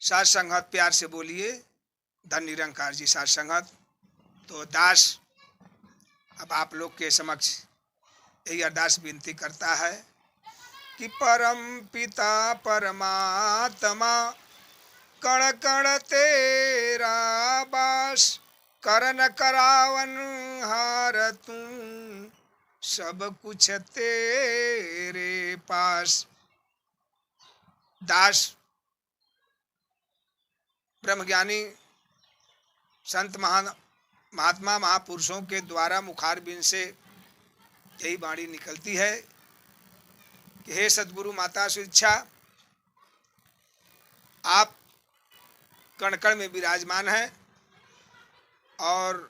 साथ संगत प्यार से बोलिए। धन निरंकार जी साथ संगत। तो दास अब आप लोग के समक्ष यही अरदास विनती करता है कि परम पिता परमात्मा कण कण तेरा बास, करन करावन हार तू सब कुछ तेरे पास। दास ब्रह्मज्ञानी संत महात्मा महापुरुषों के द्वारा मुखारबिंद से यही वाणी निकलती है कि हे सद्गुरु माता सुइच्छा, आप कण कण में विराजमान हैं और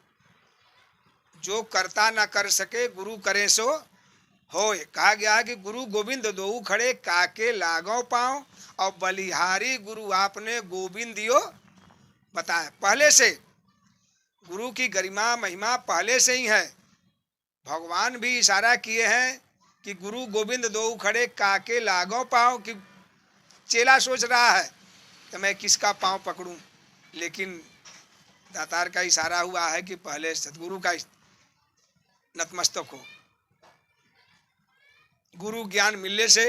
जो करता न कर सके गुरु करे सो होय। कहा गया है कि गुरु गोविंद दोऊ खड़े काके लागो पाँव, और बलिहारी गुरु आपने गोविंद दियो बताए। पहले से गुरु की गरिमा महिमा पहले से ही है। भगवान भी इशारा किए हैं कि गुरु गोविंद दोऊ खड़े काके लागो पाँव, कि चेला सोच रहा है तो मैं किसका पाँव पकड़ूं, लेकिन दातार का इशारा हुआ है कि पहले सतगुरु का नतमस्तक हो। गुरु ज्ञान मिलने से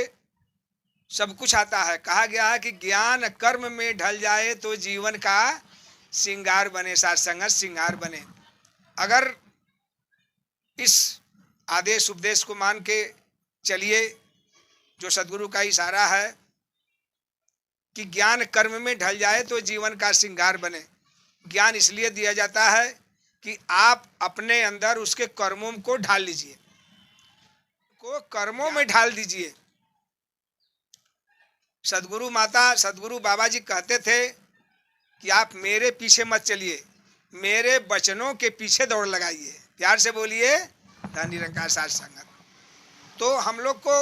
सब कुछ आता है। कहा गया है कि ज्ञान कर्म में ढल जाए तो जीवन का श्रृंगार बने, साथ संगत श्रृंगार बने। अगर इस आदेश उपदेश को मान के चलिए जो सद्गुरु का इशारा है कि ज्ञान कर्म में ढल जाए तो जीवन का श्रृंगार बने। ज्ञान इसलिए दिया जाता है कि आप अपने अंदर उसके कर्मों को ढाल लीजिए, को कर्मों में ढाल दीजिए। सद्गुरु माता सद्गुरु बाबा जी कहते थे कि आप मेरे पीछे मत चलिए, मेरे वचनों के पीछे दौड़ लगाइए। प्यार से बोलिए धन निरंकार साथ संगत। तो हम लोग को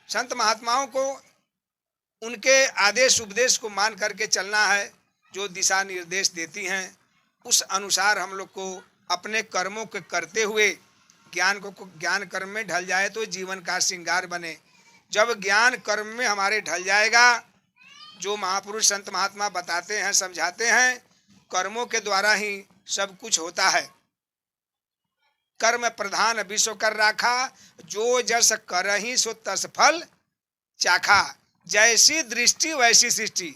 संत महात्माओं को उनके आदेश उपदेश को मान करके चलना है। जो दिशा निर्देश देती हैं उस अनुसार हम लोग को अपने कर्मों के करते हुए ज्ञान कर्म में ढल जाए तो जीवन का श्रृंगार बने। जब ज्ञान कर्म में हमारे ढल जाएगा, जो महापुरुष संत महात्मा बताते हैं समझाते हैं, कर्मों के द्वारा ही सब कुछ होता है। कर्म प्रधान विश्व कर राखा, जो जस करहि सो तस फल चाखा। जैसी दृष्टि वैसी सृष्टि,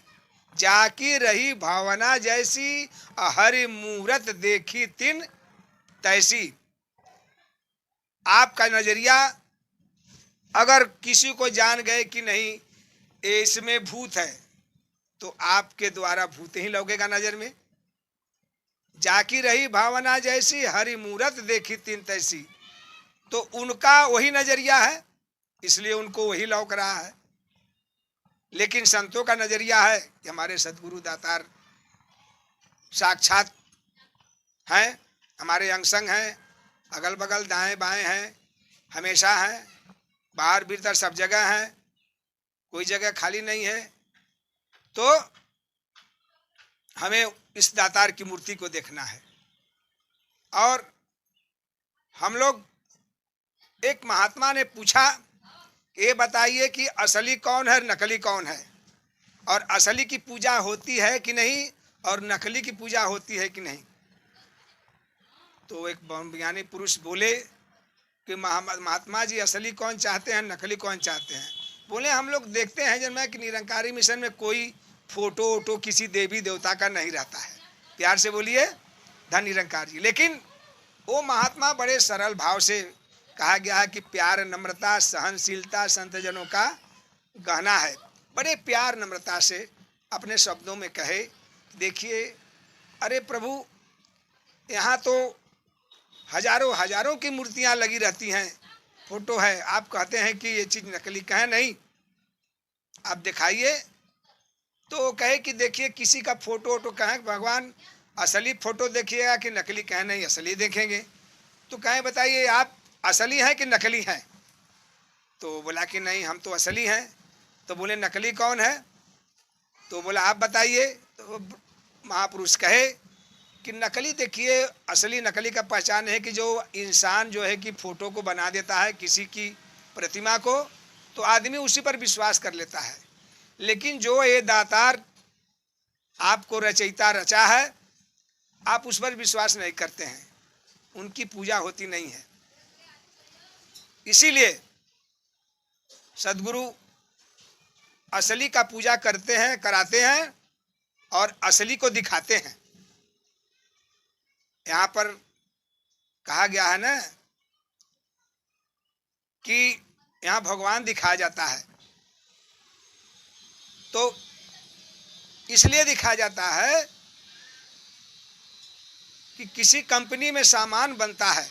जाकी रही भावना जैसी, हरि मूरत देखी तिन तैसी। आपका नजरिया अगर किसी को जान गए कि नहीं इसमें भूत है, तो आपके द्वारा भूत ही लगेगा नजर में। जाकी रही भावना जैसी, हरि मूरत देखी तिन तैसी, तो उनका वही नजरिया है, इसलिए उनको वही लौक रहा है। लेकिन संतों का नजरिया है कि हमारे सद्गुरु दातार साक्षात हैं, हमारे अंग संग हैं, अगल बगल दाएं बाएं हैं, हमेशा हैं, बाहर भीतर सब जगह हैं, कोई जगह खाली नहीं है। तो हमें इस दातार की मूर्ति को देखना है। और हम लोग, एक महात्मा ने पूछा, ये बताइए कि असली कौन है नकली कौन है, और असली की पूजा होती है कि नहीं और नकली की पूजा होती है कि नहीं। तो एक ज्ञानी पुरुष बोले कि महात्मा जी असली कौन चाहते हैं नकली कौन चाहते हैं। बोले हम लोग देखते हैं जब मैं कि निरंकारी मिशन में कोई फोटो वोटो किसी देवी देवता का नहीं रहता है। प्यार से बोलिए धन निरंकार जी। लेकिन वो महात्मा बड़े सरल भाव से, कहा गया है कि प्यार नम्रता सहनशीलता संतजनों का गहना है। बड़े प्यार नम्रता से अपने शब्दों में कहे, देखिए अरे प्रभु, यहाँ तो हजारों हजारों की मूर्तियाँ लगी रहती हैं, फोटो है, आप कहते हैं कि ये चीज़ नकली। कहे नहीं, आप दिखाइए। तो कहे कि देखिए किसी का फोटो वोटो, कहें भगवान असली फोटो देखिएगा कि नकली, कहे नहीं असली देखेंगे। तो कहें बताइए आप असली हैं कि नकली हैं। तो बोला कि नहीं हम तो असली हैं। तो बोले नकली कौन है। तो बोला आप बताइए। तो महापुरुष कहे कि नकली देखिए, असली नकली का पहचान है कि जो इंसान जो है कि फ़ोटो को बना देता है किसी की प्रतिमा को, तो आदमी उसी पर विश्वास कर लेता है। लेकिन जो ये दातार आपको रचयिता रचा है, आप उस पर विश्वास नहीं करते हैं, उनकी पूजा होती नहीं है। इसीलिए सदगुरु असली का पूजा करते हैं, कराते हैं और असली को दिखाते हैं। यहाँ पर कहा गया है ना कि यहाँ भगवान दिखाया जाता है, तो इसलिए दिखाया जाता है कि किसी कंपनी में सामान बनता है,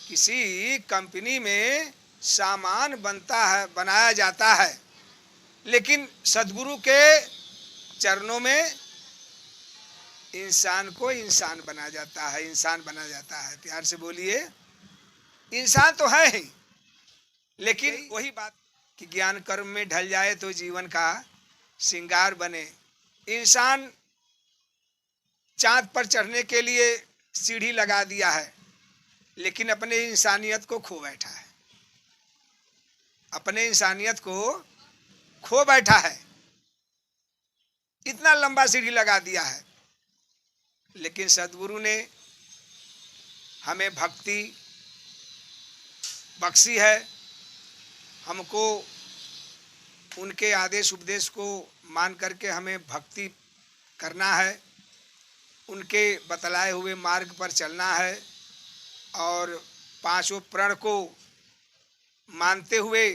किसी कंपनी में सामान बनता है, बनाया जाता है, लेकिन सदगुरु के चरणों में इंसान को इंसान बना जाता है, इंसान बना जाता है। प्यार से बोलिए, इंसान तो है ही, लेकिन वही बात कि ज्ञान कर्म में ढल जाए तो जीवन का श्रृंगार बने। इंसान चांद पर चढ़ने के लिए सीढ़ी लगा दिया है, लेकिन अपने इंसानियत को खो बैठा है, अपने इंसानियत को खो बैठा है। इतना लंबा सीढ़ी लगा दिया है, लेकिन सदगुरु ने हमें भक्ति बख्शी है। हमको उनके आदेश उपदेश को मान करके हमें भक्ति करना है, उनके बतलाए हुए मार्ग पर चलना है और पांचों प्रण को मानते हुए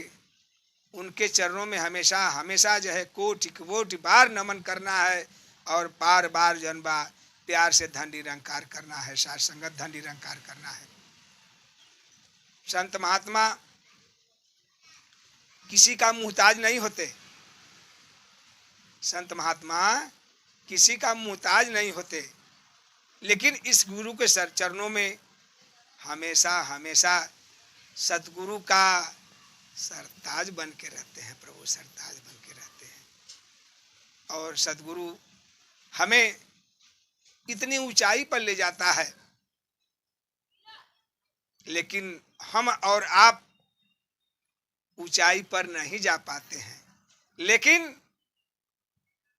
उनके चरणों में हमेशा हमेशा जो है कोटि कोटि बार नमन करना है और बार बार जनबा प्यार से धन निरंकार करना है, साथ संगत धन निरंकार करना है। संत महात्मा किसी का मुहताज नहीं होते, संत महात्मा किसी का मुहताज नहीं होते, लेकिन इस गुरु के चरणों में हमेशा हमेशा सतगुरु का सरताज बन के रहते हैं, प्रभु सरताज बन के रहते हैं। और सतगुरु हमें इतनी ऊंचाई पर ले जाता है, लेकिन हम और आप ऊंचाई पर नहीं जा पाते हैं। लेकिन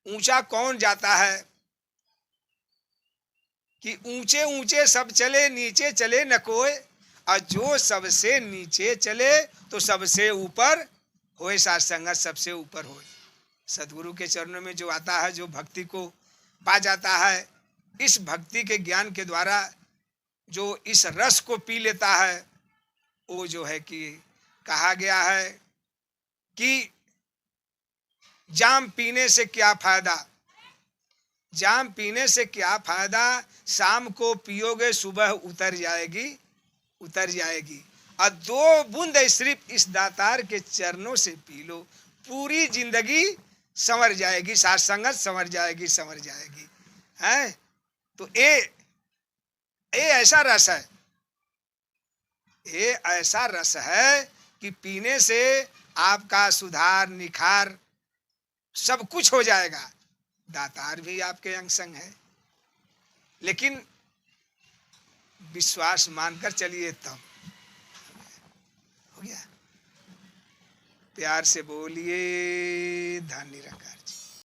ऊंचा कौन जाता है कि ऊंचे ऊंचे सब चले, नीचे चले न कोई, और जो सबसे नीचे चले तो सबसे ऊपर होए, साथ संगत सबसे ऊपर होए। सदगुरु के चरणों में जो आता है, जो भक्ति को पा जाता है, इस भक्ति के ज्ञान के द्वारा जो इस रस को पी लेता है, वो जो है कि कहा गया है कि जाम पीने से क्या फायदा, जाम पीने से क्या फायदा, शाम को पियोगे सुबह उतर जाएगी, उतर जाएगी। और 2 बूंद सिर्फ इस दातार के चरणों से पी लो, पूरी जिंदगी संवर जाएगी, साथ संगत संवर जाएगी, संवर जाएगी। है तो ये ऐसा रस है, ये ऐसा रस है कि पीने से आपका सुधार निखार सब कुछ हो जाएगा। दातार भी आपके अंग संग है, लेकिन विश्वास मानकर चलिए, तब हो गया। प्यार से बोलिए, धन निरंकार।